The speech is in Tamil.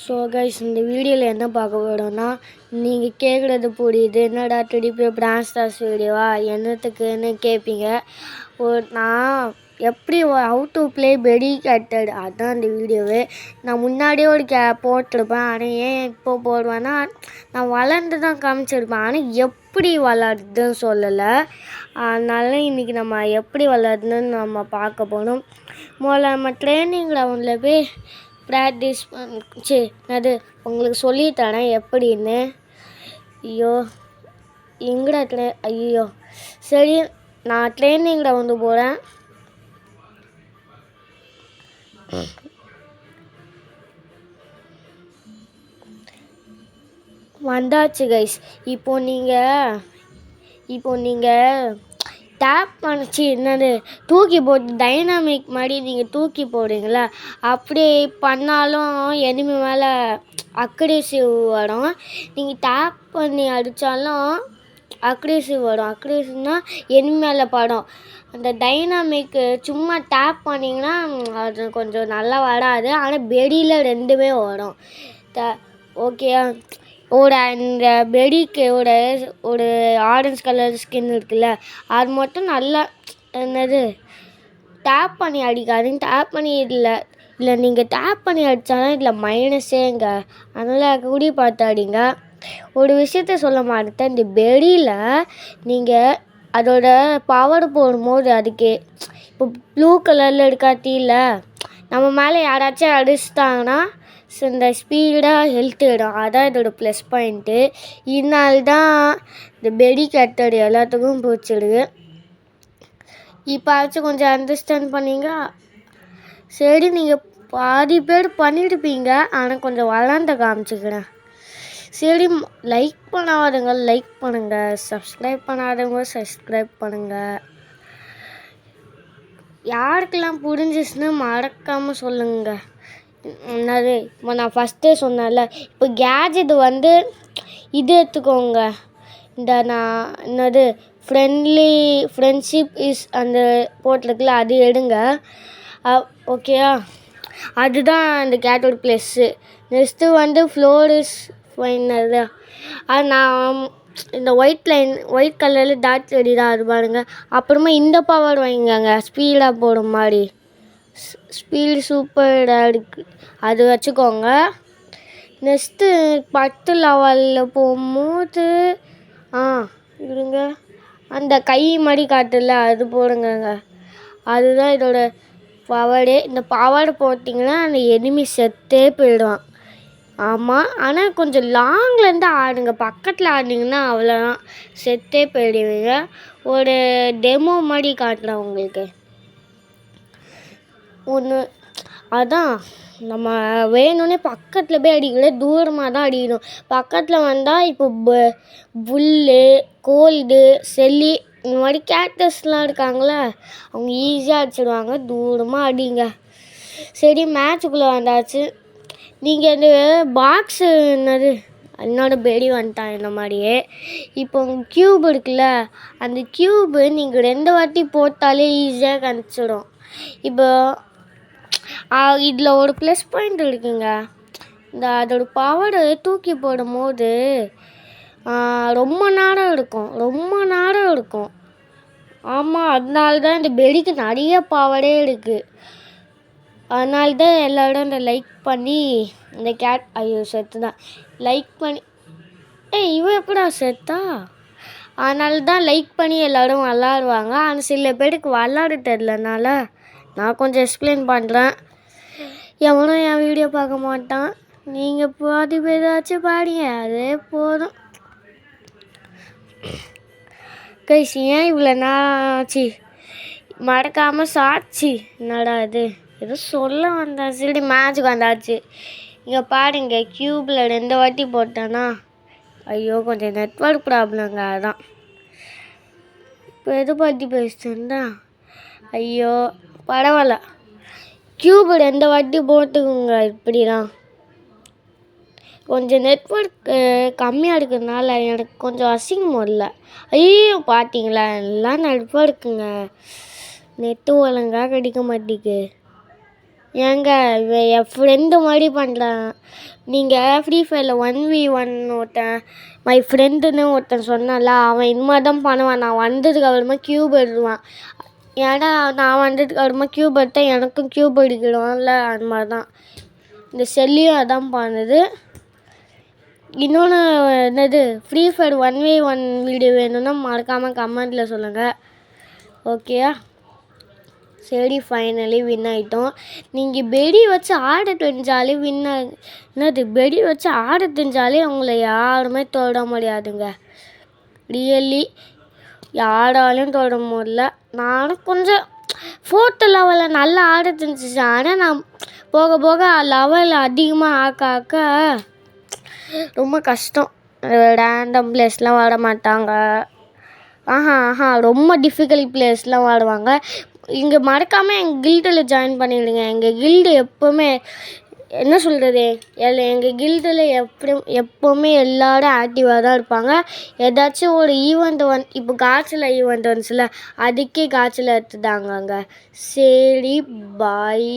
ஸோ கைஸ் இந்த வீடியோவில் என்ன பார்க்க போகிறோன்னா நீங்கள் கேட்குறது புரியுது, என்னடா திருப்பி பிரான்ஸ் ஸ்டார்ஸ் வீடியோவா என்னத்துக்குன்னு கேட்பீங்க. நான் எப்படி ஹவு டு ப்ளே பெடி கேட்டட் அதுதான் இந்த வீடியோவே. நான் முன்னாடியே ஒரு போட்டிருப்பேன், ஆனால் ஏன் இப்போ போடுவேன்னா நான் வளர்ந்து தான் காமிச்சிருப்பேன், ஆனால் எப்படி வளருதுன்னு சொல்லலை. அதனால இன்றைக்கி நம்ம எப்படி வளருதுன்னு நம்ம பார்க்க போகணும். முதல்ல நம்ம ட்ரைனிங் கிரவுண்டில் போய் ப்ராக்டிஸ் அது உங்களுக்கு சொல்லித்தரேன் எப்படின்னு. ஐயோ எங்கடா ஐயோ சரி, நான் ட்ரைனிங் கிரவுண்டு போகிறேன். வந்தாச்சு கைஸ். இப்போ நீங்கள் டேப் பண்ணிச்சு என்னது தூக்கி போட்டு டைனாமிக் மாதிரி நீங்கள் தூக்கி போடுறீங்களா, அப்படி பண்ணாலும் எனிமி மேலே அக்ரெசிவ் வரும். நீங்கள் டேப் பண்ணி அடித்தாலும் அக்ரெசிவ் வரும். அக்ரெசிவ்னால் எனிமி மேலே படும். அந்த டைனாமிக்கு சும்மா டேப் பண்ணிங்கன்னா அது கொஞ்சம் நல்லா வராது, ஆனால் பெடியில் ரெண்டுமே வரும். ஓகேயா? இந்த பெடிக்கு ஒரு ஆரஞ்சு கலர் ஸ்கின் இருக்குல்ல, அது மட்டும் நல்லா என்னது டேப் பண்ணி அடிக்காதுங்க. டேப் பண்ணி இல்லை நீங்கள் டேப் பண்ணி அடித்தாலும் இதில் மைனஸேங்க. அதனால் கூடி பார்த்து அடிங்க. ஒரு விஷயத்த சொல்ல மாட்டேன், இந்த பெடியில் நீங்கள் அதோட பவர் போடும்போது அதுக்கு இப்போ ப்ளூ கலரில் எடுக்காட்டியில் நம்ம மேலே யாராச்சும் அடிச்சிட்டாங்கன்னா இந்த ஸ்பீடாக ஹெல்த் இடும். அதான் இதோட ப்ளஸ் பாயிண்ட்டு. இதனால தான் இந்த பெடி கட்டடு எல்லாத்துக்கும் பிடிச்சிடுது. இப்போச்சும் கொஞ்சம் அண்டர்ஸ்டாண்ட் பண்ணிங்க. சரி, நீங்கள் பாதி பேர் பண்ணியிருப்பீங்க, ஆனால் கொஞ்சம் வளர்ந்த காமிச்சிக்கிறேன். சரி, லைக் பண்ணாதவங்க லைக் பண்ணுங்கள், சப்ஸ்கிரைப் பண்ணாதவங்க சப்ஸ்கிரைப் பண்ணுங்கள். யாருக்கெல்லாம் புரிஞ்சிச்சுன்னு மறக்காமல் சொல்லுங்கள். என்னது இப்போ நான் ஃபஸ்ட்டே சொன்னேன்ல, இப்போ கேஜெட் இது எடுத்துக்கோங்க. இந்த நான் என்னது ஃப்ரெண்ட்ஷிப் இஸ் அந்த போட்டிருக்குல, அது எடுங்க. ஓகேயா? அதுதான் இந்த கேட்டோட plus. Next floor is final. அது நான் இந்த ஒயிட் கலரில் டாட் செடி தான் அது பாருங்க. அப்புறமா இந்த பவர் வாங்கிங்க, ஸ்பீடாக போடும் மாதிரி. ஸ்பீடு சூப்பராக இருக்குது, அது வச்சுக்கோங்க. நெக்ஸ்ட்டு 10 லெவலில் போகும்போது இருங்க, அந்த கை மாதிரி காட்டுல அது போடுங்க. அதுதான் இதோட பவரே. இந்த பவர் போட்டிங்கன்னா அந்த எனிமி செத்தே போயிடுவான். ஆமாம், ஆனால் கொஞ்சம் லாங்லேருந்து ஆடுங்க. பக்கத்தில் ஆடினீங்கன்னா அவ்வளோதான், செத்தே போயிடுவீங்க. ஒரு டெமோ மாதிரி காட்டுறேன் உங்களுக்கு. அதான் நம்ம வேணும்னே பக்கத்தில் போய் அடிக்கல, தூரமாக தான் அடிக்கணும். பக்கத்தில் வந்தால் இப்போ புல்லு, கோல்டு, செல்லி இந்த மாதிரி கேரக்டர்ஸ்லாம் இருக்காங்களே, அவங்க ஈஸியாக அடிச்சிடுவாங்க. தூரமாக அடிங்க. சரி, மேட்சுக்குள்ளே வந்தாச்சு. நீங்கள் இந்த பாக்ஸு என்னோட பெடி வந்துட்டான் இந்த மாதிரியே. இப்போ க்யூப் இருக்குல்ல, அந்த க்யூபு நீங்கள் 2 வாட்டி போட்டாலே ஈஸியாக கிடச்சிடும். இப்போ இதில் ஒரு ப்ளஸ் பாயிண்ட் இருக்குங்க. அதோட பவரை தூக்கி போடும்போது ரொம்ப நேரம் இருக்கும். ஆமாம், அதனால தான் இந்த பெடிக்கு நிறைய பவரே இருக்குது. அதனால தான் எல்லோரும் இந்த லைக் பண்ணி இந்த செத்து தான் லைக் பண்ணி இவன் எப்படா செத்தா? அதனால தான் லைக் பண்ணி எல்லோரும் விளாடுவாங்க. ஆனால் சில பேருக்கு விளாட தெரிலனால நான் கொஞ்சம் எக்ஸ்பிளைன் பண்ணுறேன். எவனும் என் வீடியோ பார்க்க மாட்டான். நீங்கள் பாதி பேராச்சும் பாடிங்க, அதே போதும். கைஸ், ஏன் இவ்வளோ நாச்சு மறக்காமல் சாட்சி என்னடா இது ஏதோ சொல்ல வந்தாச்சு. சரி, மேட்சுக்கு வந்தாச்சு. இங்கே பாருங்க, க்யூப்பில் 2 வாட்டி போட்டேன்னா ஐயோ கொஞ்சம் நெட்வொர்க் ப்ராப்ளங்க. அதான் இப்போ எது பற்றி பேசிட்டேன்னா ஐயோ பரவாயில்ல. க்யூபு 2 வாட்டி போட்டுக்குங்க. இப்படி தான் கொஞ்சம் நெட்வொர்க் கம்மியாக இருக்கிறதுனால எனக்கு கொஞ்சம் அசிங்கம் இல்லை. ஐயோ பார்த்தீங்களா, எல்லாம் நெட்வொர்க்குங்க, நெட்டு ஒழுங்காக கிடைக்க மாட்டேங்குது. ஏங்க என் ஃப்ரெண்டு மாதிரி பண்ணுறான். நீங்கள் ஃப்ரீ ஃபயரில் 1v1 ஒருத்தன் மை ஃப்ரெண்டுன்னு ஒருத்தன் சொன்னான்ல, அவன் இது மாதிரி தான் பண்ணுவான். நான் வந்ததுக்கு அப்புறமா க்யூப் எடுத்துவான். ஏன்னா நான் வந்ததுக்கு அப்புறமா க்யூப் எடுத்தால் எனக்கும் க்யூப் அடிக்கணும்ல, அது மாதிரி தான் இந்த செல்லியும் அதான் பண்ணுது. இன்னொன்று என்னது, ஃப்ரீ ஃபயர் 1v1 வீடியோ வேணும்னா மறக்காமல் கமெண்ட்டில் சொல்லுங்கள். ஓகேயா? சரி, ஃபைனலி வின் ஆகிட்டோம். நீங்கள் பெடி வச்சு ஆட தெரிஞ்சாலே என்னது, பெடி வச்சு ஆட தெரிஞ்சாலே உங்களை யாருமே தொட முடியாதுங்க. ரியலி யாராலையும் தொட முடியல. நானும் கொஞ்சம் 4th லெவலில் நல்லா ஆட தெரிஞ்சிச்சு. ஆனால் நான் போக போக லெவல் அதிகமாக ஆக்க ரொம்ப கஷ்டம். ரேண்டம் பிளேஸ்லாம் ஆட மாட்டாங்க. ரொம்ப டிஃபிகல்ட் பிளேஸ்லாம் ஆடுவாங்க. இங்கே மறக்காமல் எங்கள் கில்டில் ஜாயின் பண்ணிவிடுங்க. எங்கள் கில்டு எப்போவுமே என்ன சொல்கிறது, எங்கள் கில்டில் எப்போவுமே எல்லோரும் ஆக்டிவாக தான் இருப்பாங்க. ஏதாச்சும் ஒரு ஈவெண்ட் இப்போ காய்ச்சல் ஈவெண்ட் வந்துச்சுல, அதுக்கே காய்ச்சல் எடுத்துட்டாங்க. சரி, பாய்.